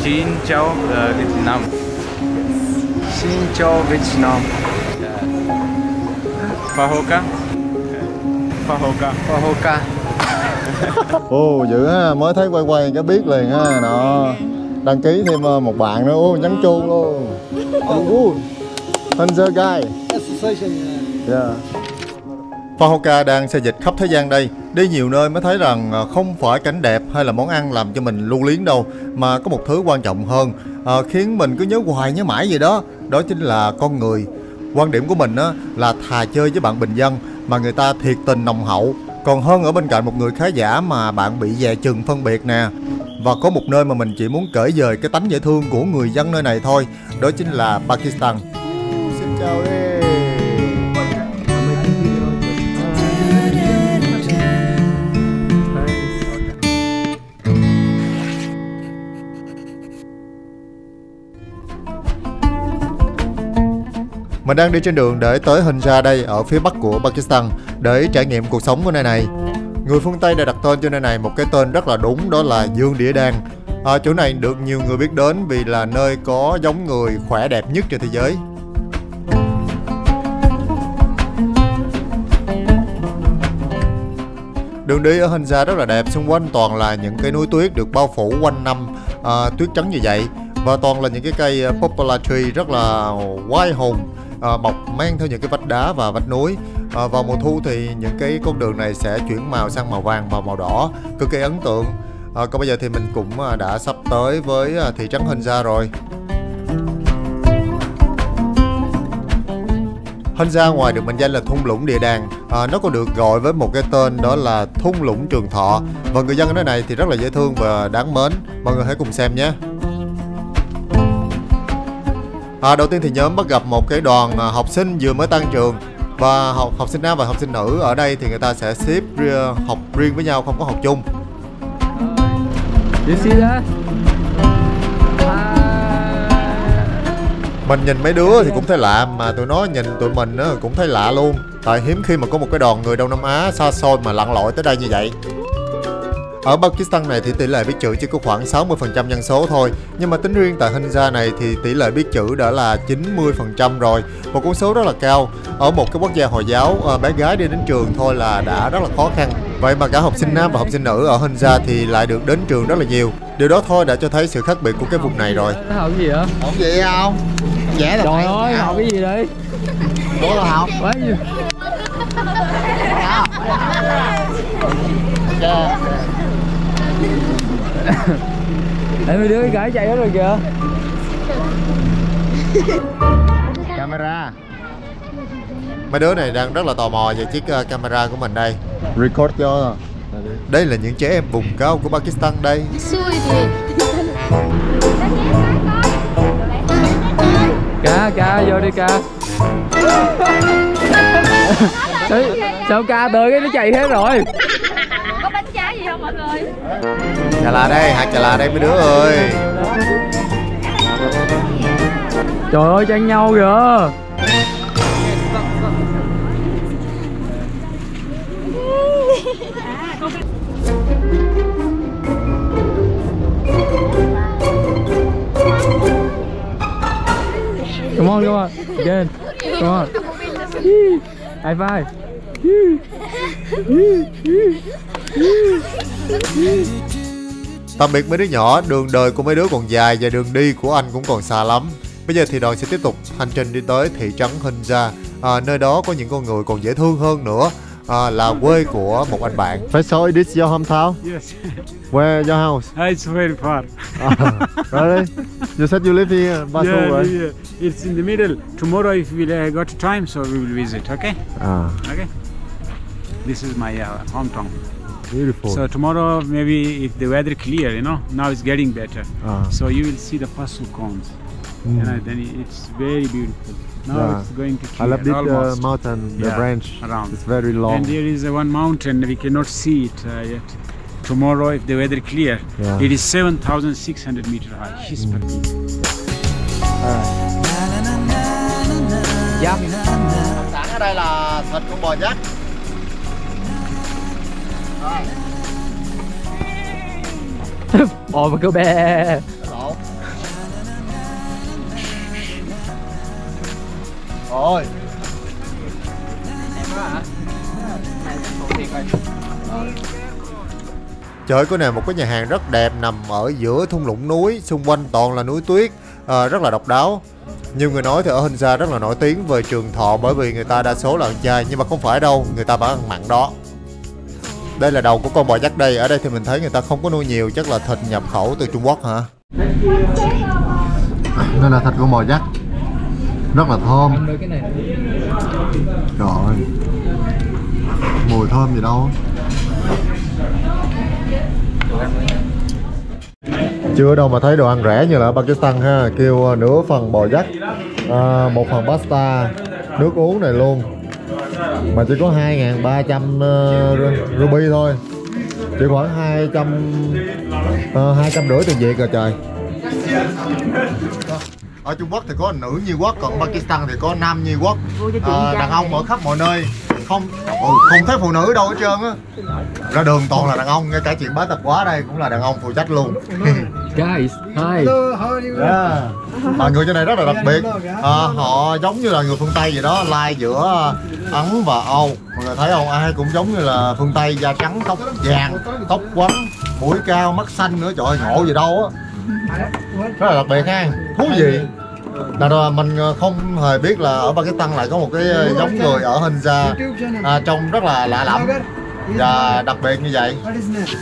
Xin chào Việt Nam. Xin chào Việt Nam. Fahoka. Fahoka. Fahoka. Ồ dữ ha, mới thấy quay quay cái biết liền ha. Đó. Đăng ký thêm một bạn nữa, nhắn chuông luôn. Hunza guy. Yeah. Fahoka đang xê dịch khắp thế gian đây. Đi nhiều nơi mới thấy rằng không phải cảnh đẹp hay là món ăn làm cho mình lưu luyến đâu, mà có một thứ quan trọng hơn, khiến mình cứ nhớ hoài nhớ mãi gì đó. Đó chính là con người. Quan điểm của mình á, là thà chơi với bạn bình dân mà người ta thiệt tình nồng hậu, còn hơn ở bên cạnh một người khá giả mà bạn bị dè chừng phân biệt nè. Và có một nơi mà mình chỉ muốn kể về cái tánh dễ thương của người dân nơi này thôi, đó chính là Pakistan. Xin chào đi. Mình đang đi trên đường để tới Hunza đây, ở phía bắc của Pakistan, để trải nghiệm cuộc sống của nơi này. Người phương Tây đã đặt tên cho nơi này một cái tên rất là đúng, đó là Dương Địa Đàng. Chỗ này được nhiều người biết đến vì là nơi có giống người khỏe đẹp nhất trên thế giới. Đường đi ở Hunza rất là đẹp, xung quanh toàn là những cây núi tuyết được bao phủ quanh năm, tuyết trắng như vậy. Và toàn là những cái cây poplar tree rất là oai hùng, mọc men theo những cái vách đá và vách núi. Vào mùa thu thì những cái con đường này sẽ chuyển màu sang màu vàng và màu đỏ, cực kỳ ấn tượng. Còn bây giờ thì mình cũng đã sắp tới với thị trấn Hunza rồi. Hunza ngoài được mệnh danh là thung lũng địa đàng, nó còn được gọi với một cái tên đó là thung lũng Trường Thọ. Và người dân ở nơi này thì rất là dễ thương và đáng mến. Mọi người hãy cùng xem nhé. Đầu tiên thì nhóm bắt gặp một cái đoàn học sinh vừa mới tan trường. Và học sinh nam và học sinh nữ ở đây thì người ta sẽ xếp học riêng với nhau, không có học chung. Mình nhìn mấy đứa thì cũng thấy lạ, mà tụi nó nhìn tụi mình cũng thấy lạ luôn. Tại hiếm khi mà có một cái đoàn người Đông Nam Á xa xôi mà lặn lội tới đây như vậy. Ở Pakistan này thì tỷ lệ biết chữ chỉ có khoảng 60% dân số thôi. Nhưng mà tính riêng tại Hunza này thì tỷ lệ biết chữ đã là 90% rồi. Một con số rất là cao. Ở một cái quốc gia Hồi giáo, bé gái đi đến trường thôi là đã rất là khó khăn. Vậy mà cả học sinh nam và học sinh nữ ở Hunza thì lại được đến trường rất là nhiều. Điều đó thôi đã cho thấy sự khác biệt của cái vùng này rồi. Học gì vậy? Học gì không? Vẽ là trời ơi, học cái gì đấy? Ủa là học? Quá gì? Ê, mấy đứa gái chạy hết rồi kìa. Camera. Mấy đứa này đang rất là tò mò về chiếc camera của mình đây. Record cho. Đây là những trẻ em vùng cao của Pakistan đây. Ca vô đi ca. Sao ca tới cái nó chạy hết rồi. Có bánh trái gì không mọi người? Chà là đây, hạt chà là đây mấy đứa ơi. Trời ơi tranh nhau kìa. Come on, again, come on. High five. Tạm biệt mấy đứa nhỏ, đường đời của mấy đứa còn dài và đường đi của anh cũng còn xa lắm. Bây giờ thì đoàn sẽ tiếp tục hành trình đi tới thị trấn Hunza. Nơi đó có những con người còn dễ thương hơn nữa, là quê của một anh bạn. First of all, is this your hometown? Yes. Where your house? It's very far. Really? You said you live here, Basu, right? Yeah. It's in the middle. Tomorrow, if we got time, so we will visit. Okay? Okay. This is my hometown. Beautiful. So tomorrow, maybe if the weather clear, you know, now it's getting better. So you will see the Pasu cones. You know, then it's very beautiful. Now it's going to clear. I love this almost. mountain, the branch. Around. It's very long. And there is one mountain we cannot see it yet. Tomorrow, if the weather clear, it is 7,600 meter high. Dạ. Sẵn ở đây là thịt con bò dắt. Ồ mà kêu bè. Rồi. Trời, có nè một cái nhà hàng rất đẹp nằm ở giữa thung lũng núi, xung quanh toàn là núi tuyết, rất là độc đáo. Nhiều người nói thì ở Hunza rất là nổi tiếng về trường thọ bởi vì người ta đa số là ăn chay, nhưng mà không phải đâu, người ta vẫn ăn mặn đó. Đây là đầu của con bò dắt đây, ở đây thì mình thấy người ta không có nuôi nhiều, chắc là thịt nhập khẩu từ Trung Quốc hả? Đây là thịt con bò dắt, rất là thơm. Trời ơi, mùi thơm gì đâu. Chưa đâu mà thấy đồ ăn rẻ như là ở Pakistan ha. Kêu nửa phần bò dắt, một phần pasta, nước uống này luôn, mà chỉ có 2.300 ruby thôi, chỉ khoảng 250 tiền Việt rồi trời. Ở Trung Quốc thì có nữ nhi quốc, còn Pakistan thì có nam nhi quốc. Đàn ông ở khắp mọi nơi, không thấy phụ nữ đâu hết trơn á. Ra đường toàn là đàn ông, ngay cả chuyện bá tập quá đây cũng là đàn ông phụ trách luôn. Guys, hi. Mà người trên này rất là đặc biệt, họ giống như là người phương Tây vậy đó, lai giữa Ấn và Âu. Mọi người thấy không, ai cũng giống như là phương Tây, da trắng, tóc vàng, tóc quắn, mũi cao, mắt xanh nữa, trời ơi, ngộ gì đâu á. Rất là đặc biệt ha, thú vị. Là mình không hề biết là ở Pakistan lại có một cái giống người ở Hunza trông rất là lạ lẫm và đặc biệt như vậy.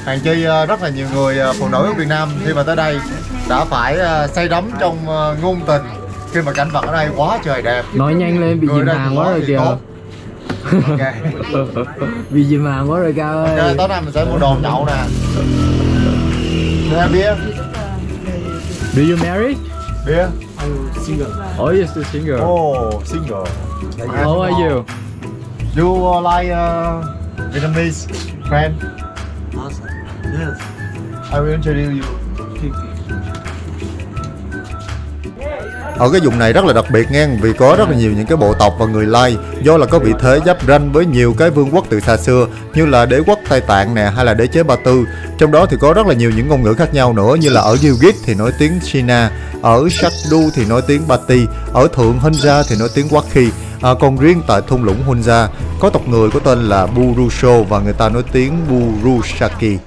Hàng chi rất là nhiều người phụ nữ ở Việt Nam khi mà tới đây đã phải say đắm trong ngôn tình khi mà cảnh vật ở đây quá trời đẹp. Nói nhanh lên, bị dìm hàng quá rồi kìa. Okay. Bị dìm hàng quá rồi Cao ơi. Okay, tối nay mình sẽ mua đồ nhậu nè. Beer. Do you marry? Beer. Single. Oh, you're still single. Oh, single. How are you? You like Vietnamese friend? Awesome. Yes. I will introduce you. Ở cái vùng này rất là đặc biệt nghe, vì có rất là nhiều những cái bộ tộc và người Lai, do là có vị thế giáp ranh với nhiều cái vương quốc từ xa xưa như là đế quốc Tây Tạng nè, hay là đế chế Ba Tư. Trong đó thì có rất là nhiều những ngôn ngữ khác nhau nữa, như là ở Gilgit thì nói tiếng Sina, ở Shakdu thì nói tiếng Bati, ở thượng Hunza thì nói tiếng Wakhi. Còn riêng tại thung lũng Hunza có tộc người có tên là Burusho và người ta nói tiếng Burushaki.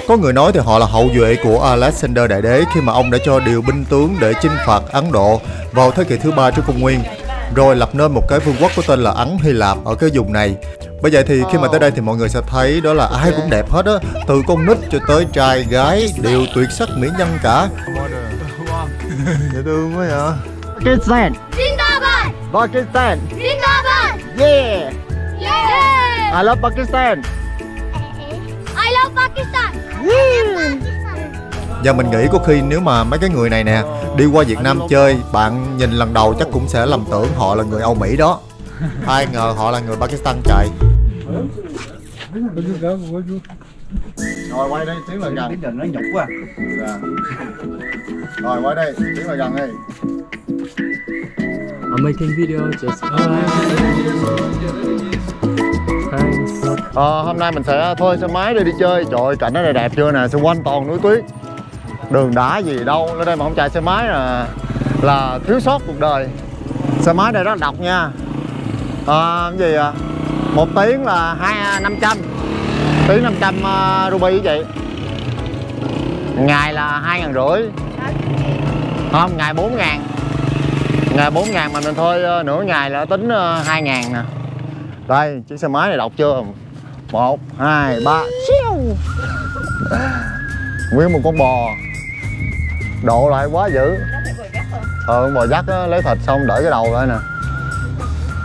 Có người nói thì họ là hậu duệ của Alexander Đại Đế khi mà ông đã cho điều binh tướng để chinh phạt Ấn Độ vào thế kỷ thứ 3 trước công nguyên, rồi lập nên một cái vương quốc có tên là Ấn Hy Lạp ở cái vùng này. Bởi vậy thì khi mà tới đây thì mọi người sẽ thấy đó là ai cũng đẹp hết á, từ con nít cho tới trai gái đều tuyệt sắc mỹ nhân cả. Dễ thương quá vậy. Pakistan. Zindabad. Pakistan. Zindabad. Yeah. Yeah. I love Pakistan. I love Pakistan. Và mình nghĩ có khi nếu mà mấy cái người này nè đi qua Việt Nam chơi, bạn nhìn lần đầu chắc cũng sẽ lầm tưởng họ là người Âu Mỹ đó. Ai ngờ họ là người Pakistan chạy. Rồi quay đây, tiến lại gần. Đừng nó nhục quá. Rồi quay đây, tiến lại gần đi. I'm making video just. Thanks. Hôm nay mình sẽ thuê xe máy để đi chơi. Trời ơi, cảnh ở đây đẹp chưa nè, xung quanh toàn núi tuyết. Đường đá gì đâu, lên đây mà không chạy xe máy là thiếu sót cuộc đời. Xe máy này rất độc nha. Cái gì à? 1 tiếng là 500. Tiếng 500 ruby như vậy. Ngày là 2.500. Không, ngày 4.000. Ngày 4.000 mà mình thuê nửa ngày là tính 2.000 nè. Đây, chiếc xe máy này độc chưa? 1, 2, 3. Nguyên một con bò. Độ lại quá dữ. Bò dắt á, lấy thịt xong đợi cái đầu lại nè.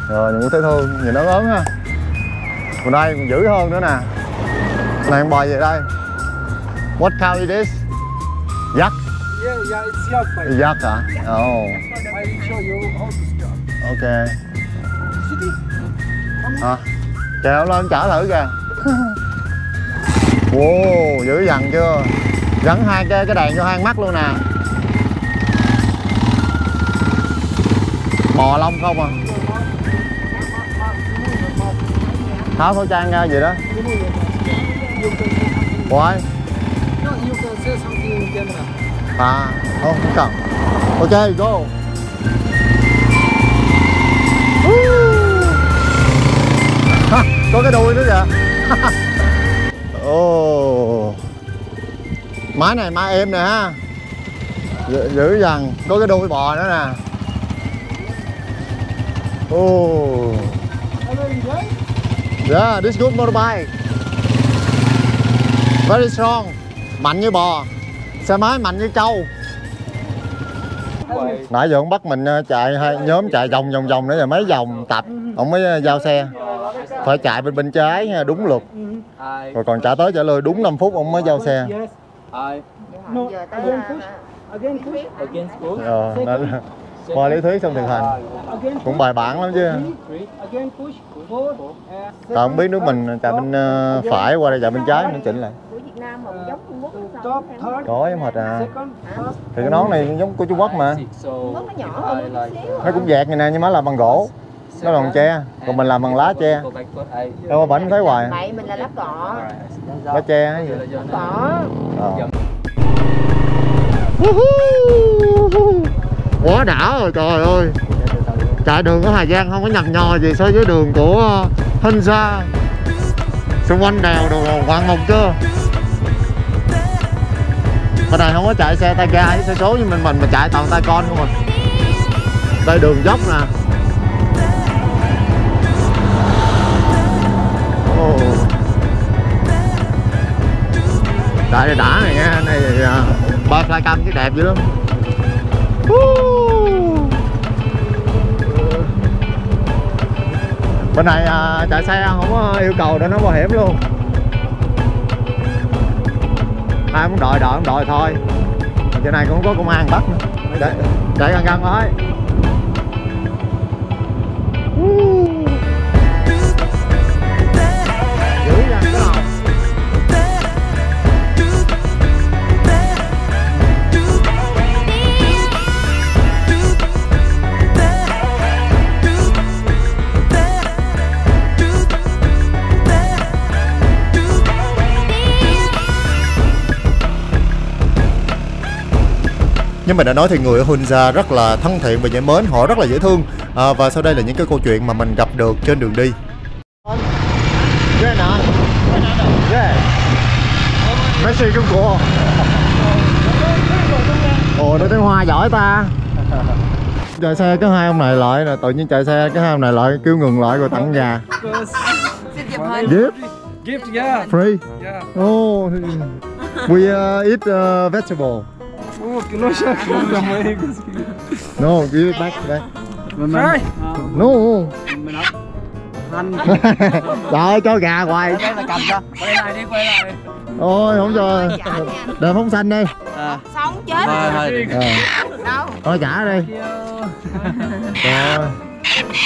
Rồi đừng có thấy thương, nhìn nó ớn ha. Còn đây còn dữ hơn nữa nè. Này con bò gì đây? What cow is this? Yak? Yeah, it's yak. Yak hả? Oh. I will show you how to start. Ok. Hả? Trèo lên chở thử kìa. Wow, dữ dằn chưa? Gắn hai cái đèn cho hai mắt luôn nè. Bò lông không à? Tháo khẩu trang ra gì đó. Ủa? Không cần. Ok, go. Có cái đuôi nữa kìa. Ồ. Máy này máy êm nè ha. Dữ dằn, có cái đuôi bò nữa nè. Oh. Yeah, this good motorbike. Very strong. Mạnh như bò. Xe máy mạnh như trâu. Nãy giờ ông bắt mình chạy nhóm chạy vòng vòng nữa, giờ mấy vòng tập ông mới giao xe. Phải chạy bên trái đúng luật. Rồi còn chạy tới chạy lui đúng 5 phút ông mới giao xe. Qua lý thuyết xong thực hành cũng bài bản lắm chứ. Tao không biết nếu mình chạy bên phải qua đây chạy bên trái nó chỉnh lại. Có giống hệt à. Thì cái nón này giống của Trung Quốc mà. Nó cũng dẹt này nè nhưng mà làm bằng gỗ. Nó bằng tre, còn mình làm bằng lá tre. Đâu mà bảnh thấy hoài. Vậy mình là lá cọ. Lá tre hay gì? Cọ. Quá đã rồi, trời ơi. Chạy đường ở Hà Giang không có nhằn nhò gì so với đường của Hunza. Xung quanh đèo đồ ngoạn mục chưa. Bên này không có chạy xe tay ga với xe số như mình mà chạy toàn tay con của mình. Đây đường dốc nè. Chạy này đã này nha, này ba flycam cái đẹp dữ lắm. Bên này chạy xe không có yêu cầu để nó bảo hiểm luôn. Ai muốn đòi không đòi thôi. Trên này cũng có công an bắt nữa. Chạy gần gần thôi. Dữ nha cái nào. Như mình đã nói thì người ở Hunza rất là thân thiện và dễ mến, họ rất là dễ thương. Và sau đây là những cái câu chuyện mà mình gặp được trên đường đi. Messi Trung Quốc. Ồ, nó tiếng Hoa giỏi ta. Chạy xe cái hai ông này lại nè, tự nhiên chạy xe cái hai ông này lại kêu ngừng lại rồi tặng gà. Gift. Gift, yeah. Free. Yeah. Oh, we eat vegetable. No, give it back. Hey. No. Trời ơi, cho gà hoài. Quay lại đi, quay lại. Ôi, không cho. Đợi phóng xanh đi. Sống chết. Đâu? Thôi trả đi. Rồi.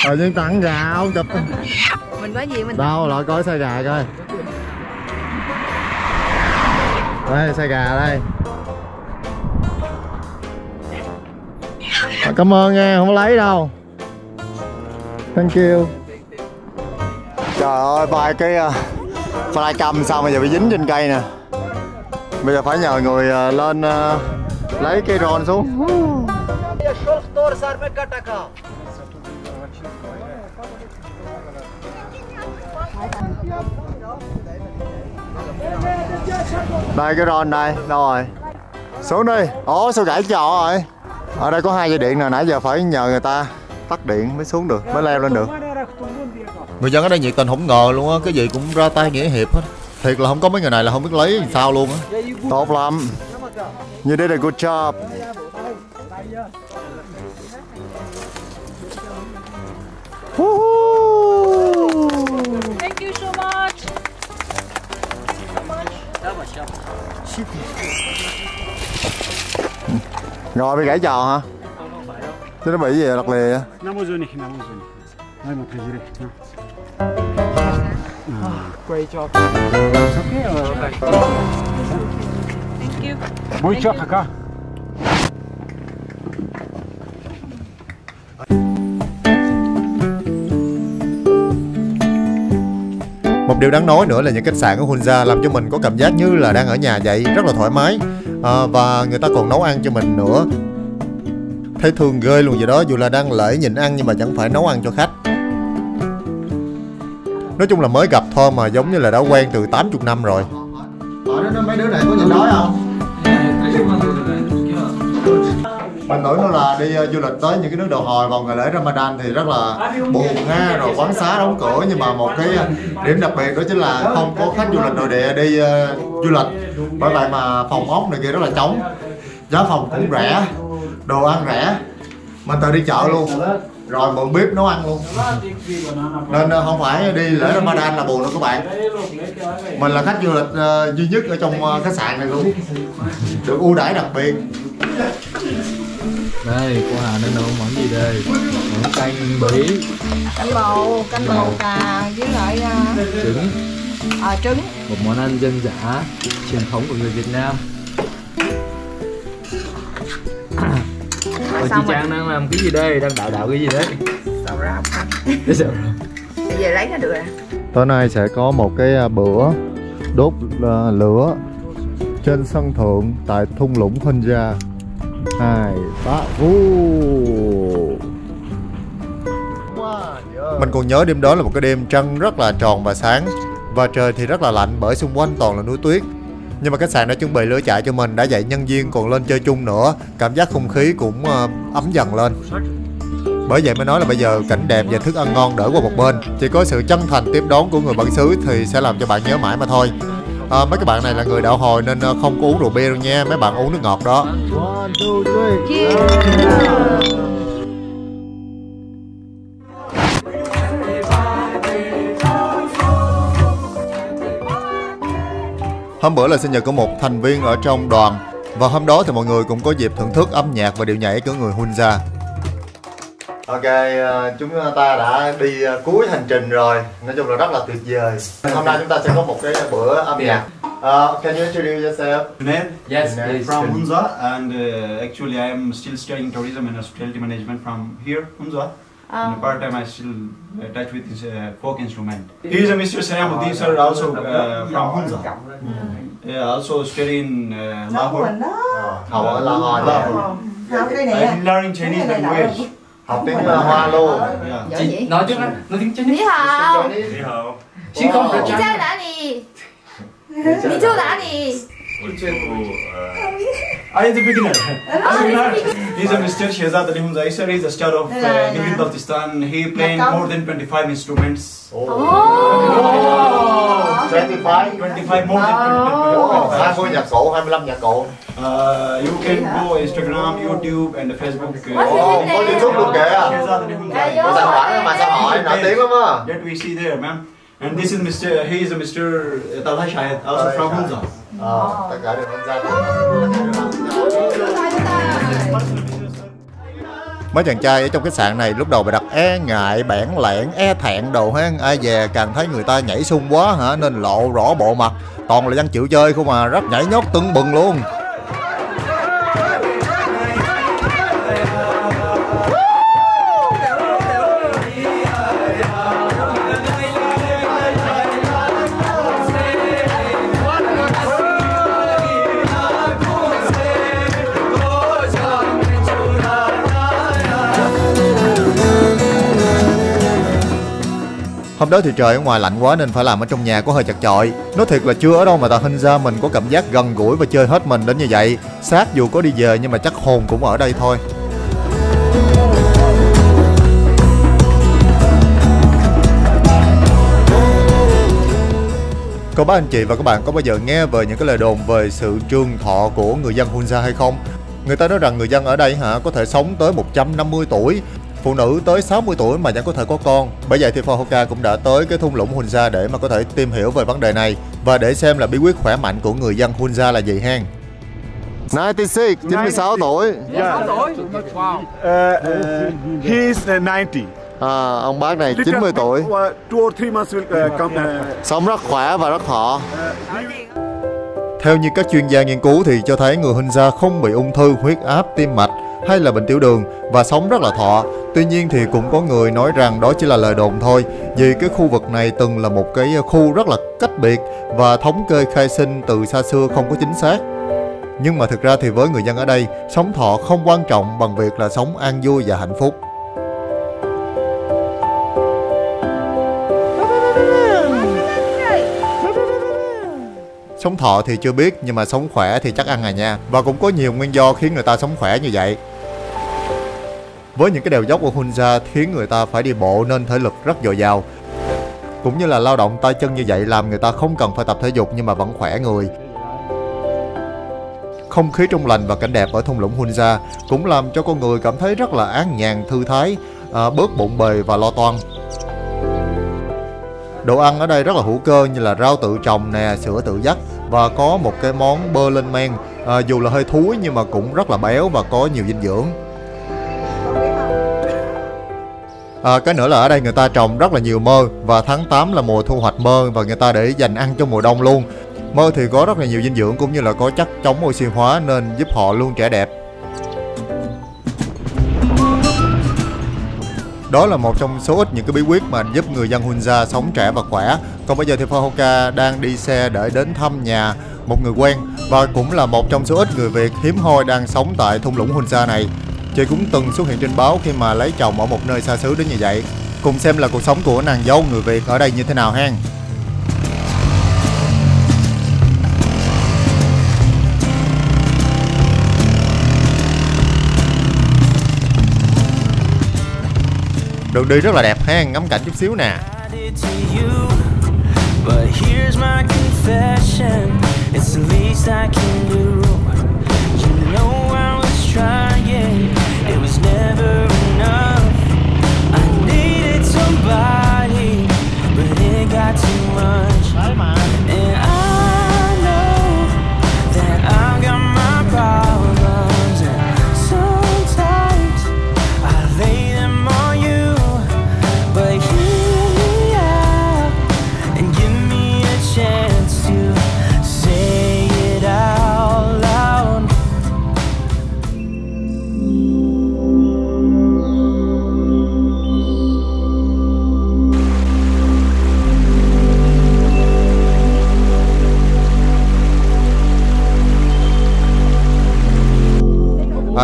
Rồi nhưng tặng gà không chụp. Mình có gì mình Đâu, lại coi xe gà coi. Đây, xe gà đây. Cảm ơn nha, không có lấy đâu. Thank you. Trời ơi, vài cái flycam sao bây giờ bị dính trên cây nè. Bây giờ phải nhờ người lên lấy cái drone xuống. Đây cái drone đây, đâu rồi? Xuống đi. Ủa sao gãy trò rồi? Ở đây có 2 dây điện nè, nãy giờ phải nhờ người ta tắt điện mới xuống được, mới leo lên được. Người dân ở đây nhiệt tình không ngờ luôn á, cái gì cũng ra tay nghĩa hiệp hết. Thiệt là không có mấy người này là không biết lấy làm sao luôn á. Tốt lắm. You did a good job. Thank you so much. Rồi bị gãy trò hả? Chứ nó bị gì lật lìa vậy? Great job. Thank you. Muy chóc acá. Một điều đáng nói nữa là những khách sạn ở Hunza làm cho mình có cảm giác như là đang ở nhà vậy, rất là thoải mái. Và người ta còn nấu ăn cho mình nữa. Thấy thương ghê luôn vậy đó, dù là đang lễ nhịn ăn nhưng mà chẳng phải nấu ăn cho khách. Nói chung là mới gặp thôi mà giống như là đã quen từ 80 năm rồi. Ở đó mấy đứa này có nhìn đói không? Mình tưởng nó là đi du lịch tới những cái nước đầu hồi vào ngày lễ Ramadan thì rất là buồn ha, rồi quán xá đóng cửa, nhưng mà một cái điểm đặc biệt đó chính là không có khách du lịch nội địa đi du lịch. Bởi vậy mà phòng ốc này kia rất là trống, giá phòng cũng rẻ, đồ ăn rẻ, mình tự đi chợ luôn, rồi mượn bếp nấu ăn luôn. Nên không phải đi lễ Ramadan là buồn đâu các bạn. Mình là khách du lịch duy nhất ở trong khách sạn này luôn, được ưu đãi đặc biệt. Đây, cô Hà đang nấu món gì đây? Món canh bí, Canh bầu cà với lại trứng. trứng. Một món ăn dân dã, truyền thống của người Việt Nam. Còn chị Trang đang làm cái gì đây? Đang đảo cái gì đấy? Xào rau. Bây giờ lấy nó được rồi. Tối nay sẽ có một cái bữa đốt lửa trên sân thượng tại thung lũng Hunza. 2, 3, Mình còn nhớ đêm đó là một cái đêm trăng rất là tròn và sáng, và trời thì rất là lạnh bởi xung quanh toàn là núi tuyết. Nhưng mà khách sạn đã chuẩn bị lửa chạy cho mình, đã dạy nhân viên còn lên chơi chung nữa, cảm giác không khí cũng ấm dần lên. Bởi vậy mới nói là bây giờ cảnh đẹp và thức ăn ngon đỡ qua một bên, chỉ có sự chân thành tiếp đón của người bản xứ thì sẽ làm cho bạn nhớ mãi mà thôi. Mấy cái bạn này là người đạo hồi nên không có uống rượu bia đâu nha, mấy bạn uống nước ngọt đó. 1, 2, 3. Hôm bữa là sinh nhật của một thành viên ở trong đoàn, và hôm đó thì mọi người cũng có dịp thưởng thức âm nhạc và điệu nhảy của người Hunza. Ok, chúng ta đã đi cuối hành trình rồi, nói chung là rất là tuyệt vời. Hôm nay chúng ta sẽ có một cái bữa âm nhạc. Can you introduce yourself? Yes, from Hunza, and actually I am still studying tourism and hospitality management from here, Hunza. And part time I still touch with this folk instrument. He is a Mr. Salamuddin sir, also from Hunza. Yeah, also study in Lahore. Học ở Lahore. I'm learning Chinese language. Học tiếng Hoa luôn. Chị nói trước anh, nói tiếng Chinese. 你好， Ni hao. 请口 你在哪里？你住哪里？ I am the beginner. He's a Mr. Shehzad Ali Hunza. Sir, he's a star of Gilgit Baltistan. He playing more than 25 instruments. 25 25 more than 25. 20 nhạc cụ, 25 nhạc cụ. You can go Instagram, YouTube and Facebook. Có YouTube luôn kìa. Shehzad Ali Hunza. Có tài khoản mà xã hội nổi tiếng lắm á. That we see there, ma'am. And this is Mr. He is a Mr. Talha Shahid, also from Hunza. Tất cả đều Hunza. Mấy chàng trai ở trong khách sạn này lúc đầu bị đặt e ngại, bẽn lẽn, e thẹn đồ ha. Ai về càng thấy người ta nhảy sung quá hả, nên lộ rõ bộ mặt, toàn là dân chịu chơi không à, rất nhảy nhót tưng bừng luôn. Hôm đó thì trời ở ngoài lạnh quá nên phải làm ở trong nhà có hơi chật chội. Nói thiệt là chưa ở đâu mà tại Hunza mình có cảm giác gần gũi và chơi hết mình đến như vậy. Xác dù có đi về nhưng mà chắc hồn cũng ở đây thôi. Cô bác anh chị và các bạn có bao giờ nghe về những cái lời đồn về sự trường thọ của người dân Hunza hay không? Người ta nói rằng người dân ở đây có thể sống tới 150 tuổi. Phụ nữ tới 60 tuổi mà vẫn có thể có con. Bởi vậy thì Fahoka cũng đã tới cái thung lũng Hunza để mà có thể tìm hiểu về vấn đề này và để xem là bí quyết khỏe mạnh của người dân Hunza là gì hen. 96 tuổi. He's 90. Ông bác này 90 tuổi. 2 or 3 months will come. Sống rất khỏe và rất thọ. Theo như các chuyên gia nghiên cứu thì cho thấy người Hunza không bị ung thư, huyết áp, tim mạch hay là bệnh tiểu đường và sống rất là thọ. Tuy nhiên thì cũng có người nói rằng đó chỉ là lời đồn thôi, vì cái khu vực này từng là một cái khu rất là cách biệt và thống kê khai sinh từ xa xưa không có chính xác. Nhưng mà thực ra thì với người dân ở đây, sống thọ không quan trọng bằng việc là sống an vui và hạnh phúc. Sống thọ thì chưa biết, nhưng mà sống khỏe thì chắc ăn à nha. Và cũng có nhiều nguyên do khiến người ta sống khỏe như vậy. Với những cái đèo dốc của Hunza khiến người ta phải đi bộ nên thể lực rất dồi dào. Cũng như là lao động tay chân như vậy làm người ta không cần phải tập thể dục nhưng mà vẫn khỏe người. Không khí trong lành và cảnh đẹp ở thung lũng Hunza cũng làm cho con người cảm thấy rất là an nhàn, thư thái, bớt bộn bề và lo toan. Đồ ăn ở đây rất là hữu cơ như là rau tự trồng nè, sữa tự dắt và có một cái món bơ lên men, dù là hơi thúi nhưng mà cũng rất là béo và có nhiều dinh dưỡng. Cái nữa là ở đây người ta trồng rất là nhiều mơ và tháng 8 là mùa thu hoạch mơ và người ta để dành ăn trong mùa đông luôn. Mơ thì có rất là nhiều dinh dưỡng cũng như là có chất chống oxy hóa nên giúp họ luôn trẻ đẹp. Đó là một trong số ít những cái bí quyết mà giúp người dân Hunza sống trẻ và khỏe. Còn bây giờ thì Fahoka đang đi xe để đến thăm nhà một người quen và cũng là một trong số ít người Việt hiếm hoi đang sống tại thung lũng Hunza này. Chị cũng từng xuất hiện trên báo khi mà lấy chồng ở một nơi xa xứ đến như vậy. Cùng xem là cuộc sống của nàng dâu người Việt ở đây như thế nào hen. Đường đi rất là đẹp ha, ngắm cảnh chút xíu nè.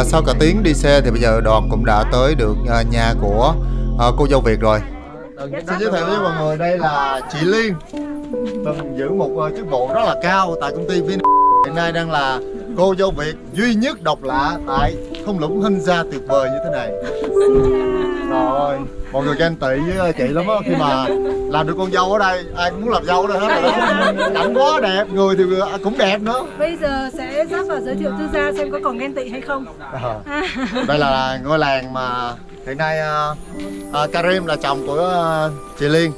Sau cả tiếng đi xe thì bây giờ đoàn cũng đã tới được nhà của cô dâu Việt rồi. Xin giới thiệu với mọi người, đây là chị Liên, từng giữ một chức vụ rất là cao tại công ty Vin. Hiện nay đang là cô dâu Việt duy nhất độc lạ tại thung lũng Hunza tuyệt vời như thế này. Rồi, mọi người ghen tị với chị lắm á, khi mà làm được con dâu ở đây, ai cũng muốn làm dâu ở đây hết rồi. Cảnh quá đẹp, người thì cũng đẹp nữa. Bây giờ sẽ dắt vào giới thiệu tư gia xem có còn ghen tị hay không. Đây là ngôi làng mà hiện nay Karim là chồng của chị Liên.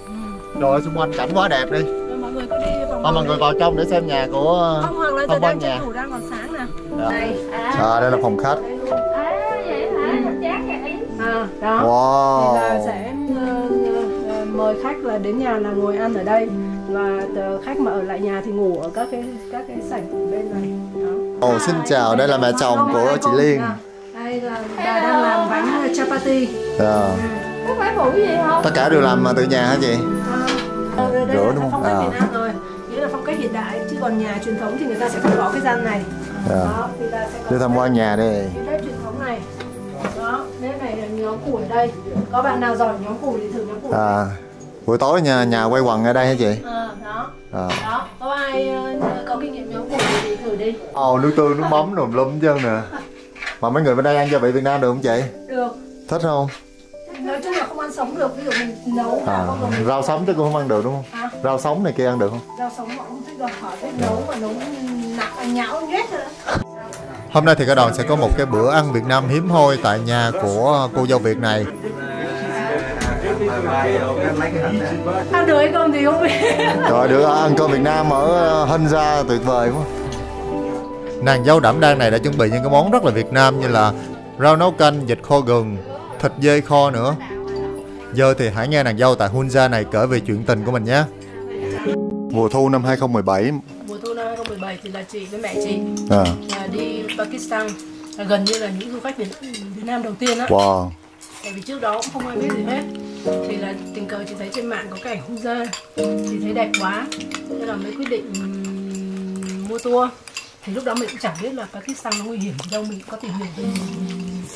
Rồi xung quanh cảnh quá đẹp đi. Mọi người cứ đi vòng mọi người vào trong để xem nhà của không, hoặc là đang tranh thủ đang còn sáng nè. Đây là phòng khách. Đó. Wow. Thì là sẽ mời khách là đến nhà là ngồi ăn ở đây, và khách mà ở lại nhà thì ngủ ở các cái sảnh bên này. Đó. Xin chào, đây là mẹ chồng của chị Liên. Đây là bà đang làm bánh chapati. Có phải phụ gì không? Tất cả đều làm từ nhà hả chị? Rửa đúng không? Phong cách Việt Nam rồi, nghĩa là phong cách hiện đại, chứ còn nhà truyền thống thì người ta sẽ không có cái gian này. Đó, thì ta sẽ có. Đi tham quan nhà đây. Cái bếp truyền thống này. Đó, bếp này là nhóm củi đây. Có bạn nào giỏi nhóm củi thì thử nhóm củi. Buổi tối nhà quay quần ở đây hả chị? Đó. Đó, có ai có kinh nghiệm nhóm củi thì thử đi. Nước tương, nước mắm rồi lum chân nè. Mà mấy người bên đây ăn gia vị Việt Nam được không chị? Được. Thích không? Nói chung là không ăn sống được, ví dụ mình nấu rau sống chắc cũng không ăn được đúng không? Rau sống này kia ăn được không? Rau sống họ không thích đâu, họ thích nấu mà nấu nặng nhão nhét rồi đó. Hôm nay thì cả đoàn sẽ có một cái bữa ăn Việt Nam hiếm hoi tại nhà của cô dâu Việt này. Ăn được hay không thì không biết. Trời, được ăn cơm Việt Nam ở Hunza tuyệt vời quá. Nàng dâu đảm đang này đã chuẩn bị những cái món rất là Việt Nam như là rau nấu canh, vịt kho gừng, thịt dê kho nữa. Giờ thì hãy nghe nàng dâu tại Hunza này kể về chuyện tình của mình nhé. Mùa thu năm 2017. Mùa thu năm 2017 thì là chị với mẹ chị đi Pakistan, gần như là những du khách Việt Nam đầu tiên á. Wow. Tại vì trước đó cũng không ai biết gì hết. Thì là tình cờ chị thấy trên mạng có cảnh Hunza, chị thấy đẹp quá, thế là mới quyết định mua tour. Thì lúc đó mình cũng chẳng biết là Pakistan nó nguy hiểm gì đâu, mình cũng có tìm hiểu về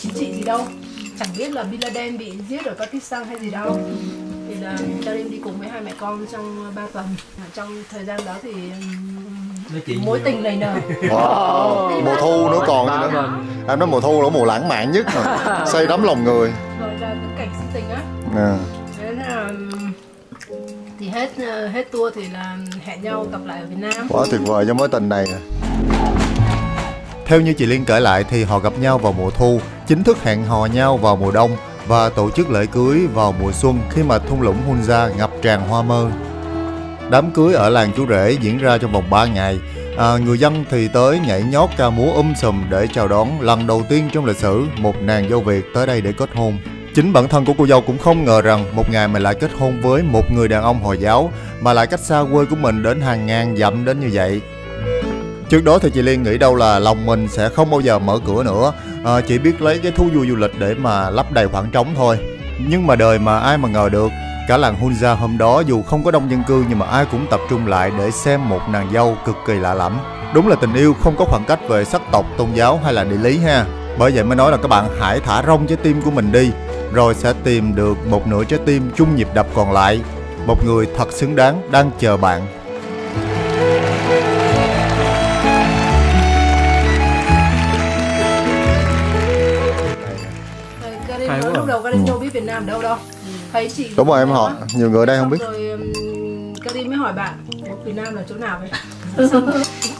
chính trị gì đâu, chẳng biết là Bin Laden bị giết ở Pakistan hay gì đâu. Thì là Karim đi cùng với hai mẹ con trong 3 tuần. Trong thời gian đó thì mối tình này nè. Wow, mùa thu nữa còn gì nữa. Em nói mùa thu là mùa lãng mạn nhất mà. Say đắm lòng người. Rồi là cái cảnh si tình á. Thế là thì hết tour thì là hẹn nhau gặp lại ở Việt Nam. Quá tuyệt vời cho mối tình này. Theo như chị Liên kể lại thì họ gặp nhau vào mùa thu, chính thức hẹn hò nhau vào mùa đông và tổ chức lễ cưới vào mùa xuân khi mà thung lũng Hunza ngập tràn hoa mơ. Đám cưới ở làng chú rể diễn ra trong vòng 3 ngày. Người dân thì tới nhảy nhót ca múa sùm để chào đón lần đầu tiên trong lịch sử một nàng dâu Việt tới đây để kết hôn. Chính bản thân của cô dâu cũng không ngờ rằng một ngày mình lại kết hôn với một người đàn ông Hồi giáo mà lại cách xa quê của mình đến hàng ngàn dặm đến như vậy. Trước đó thì chị Liên nghĩ đâu là lòng mình sẽ không bao giờ mở cửa nữa, chỉ biết lấy cái thú vui du lịch để mà lấp đầy khoảng trống thôi. Nhưng mà đời mà ai mà ngờ được, cả làng Hunza hôm đó dù không có đông dân cư nhưng mà ai cũng tập trung lại để xem một nàng dâu cực kỳ lạ lẫm. Đúng là tình yêu không có khoảng cách về sắc tộc, tôn giáo hay là địa lý ha. Bởi vậy mới nói là các bạn hãy thả rông trái tim của mình đi, rồi sẽ tìm được một nửa trái tim chung nhịp đập còn lại. Một người thật xứng đáng đang chờ bạn. Lúc đầu Karin đâu biết Việt Nam đâu đâu. Thấy chị. Đúng rồi, em hỏi nhiều người đây không biết. Rồi Karin mới hỏi bạn, Việt Nam là chỗ nào vậy?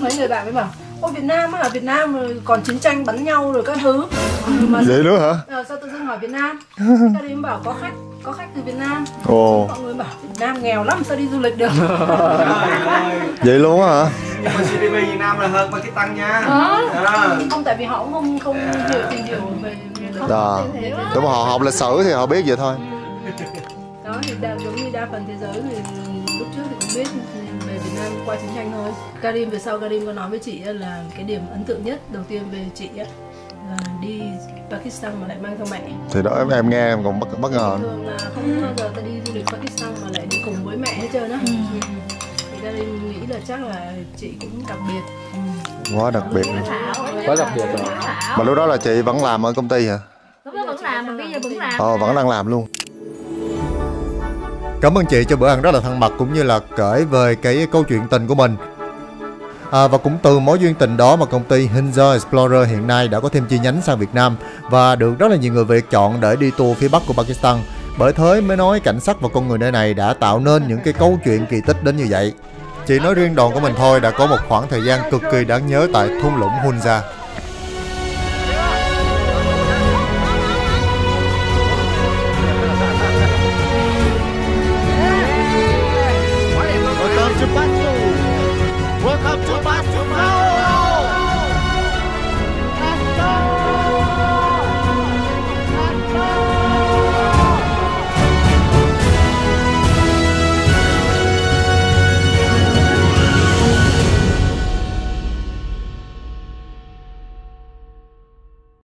Mấy người bạn mới bảo, ôi Việt Nam á, Việt Nam rồi còn chiến tranh bắn nhau rồi các thứ. Mà vậy nữa hả? Sao tự dưng hỏi Việt Nam? Karin bảo có khách từ Việt Nam. Ồ. Mọi người bảo Việt Nam nghèo lắm sao đi du lịch được. Vậy luôn á hả? Nhưng mà GDP Việt Nam là hơn Pakistan nha. Không, tại vì họ cũng không hiểu tìm hiểu về đúng mà họ học lịch sử thì họ biết vậy thôi. Đó thì giống như đa phần thế giới thì lúc trước thì cũng biết về Việt Nam qua chiến tranh thôi. Karin về sau Karin có nói với chị là cái điểm ấn tượng nhất đầu tiên về chị là đi Pakistan mà lại mang theo mẹ. Thì đó em nghe em còn bất ngờ. Thường là không bao giờ ta đi du lịch Pakistan mà lại đi cùng với mẹ hết trơn á. Thì Karin nghĩ là chắc là chị cũng đặc biệt. Quá đặc biệt. Quá đặc biệt rồi. Mà lúc đó là chị vẫn làm ở công ty hả? Lúc đó vẫn làm, mà bây giờ vẫn làm. Vẫn đang làm luôn. Cảm ơn chị cho bữa ăn rất là thân mật cũng như là kể về cái câu chuyện tình của mình. Và cũng từ mối duyên tình đó mà công ty Hunza Explorer hiện nay đã có thêm chi nhánh sang Việt Nam và được rất là nhiều người Việt chọn để đi tour phía Bắc của Pakistan. Bởi thế mới nói cảnh sắc và con người nơi này đã tạo nên những cái câu chuyện kỳ tích đến như vậy. Chỉ nói riêng đoàn của mình thôi đã có một khoảng thời gian cực kỳ đáng nhớ tại thung lũng Hunza.